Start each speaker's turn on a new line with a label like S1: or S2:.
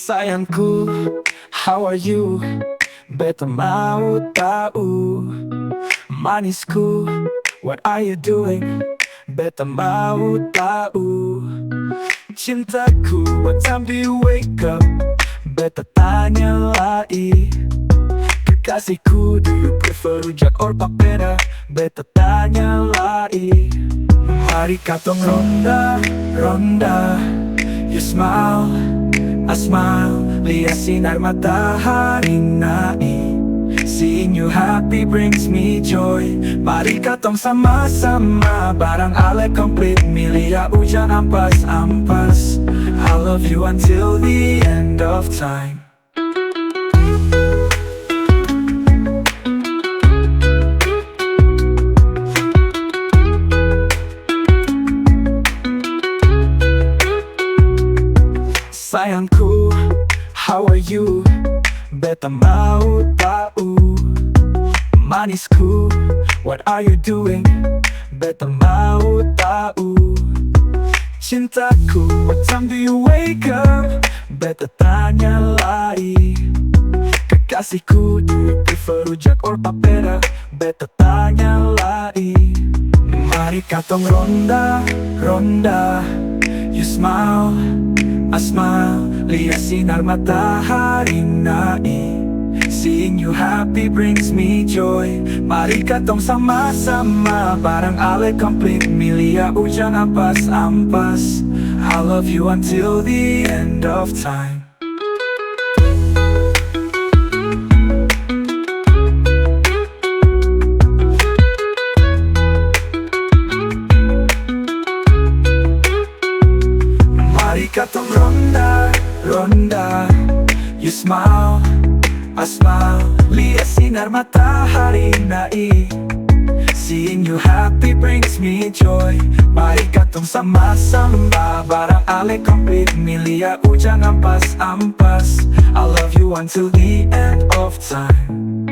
S1: Sayangku, how are you? Beta mau tahu. Manisku, what are you doing? Beta mau tahu. Cintaku, what time do you wake up? Beta tanya lagi. Kekasihku, do you prefer rujak or papeda? Beta tanya lagi. Mari katong ronda, ronda. You smile, I smile. Lihat sinar matahari naik. Seeing you happy brings me joy. Mari katong sama-sama. Barang ale komplit. Milia hujan ampas-ampas. I love you until the end of time. Sayangku, how are you? Beta mau tahu. Manisku, what are you doing? Beta mau tahu. Cintaku, what time do you wake up? Beta tanya lagi. Kekasihku, do you prefer rujak or papeda? Beta tanya lagi. Mari katong ronda, ronda. You smile, I smile. Lihat sinar matahari naik. Seeing you happy brings me joy. Mari katong sama-sama. Barang ale komplit. Milia hujan ampas-ampas. I love you until the end of time. Mari katong ronda, ronda. You smile, I smile. Lihat sinar matahari naik. Seeing you happy brings me joy. Mari katong sama-sama. Barang ale komplit. Milia hujan ampas-ampas. I love you until the end of time.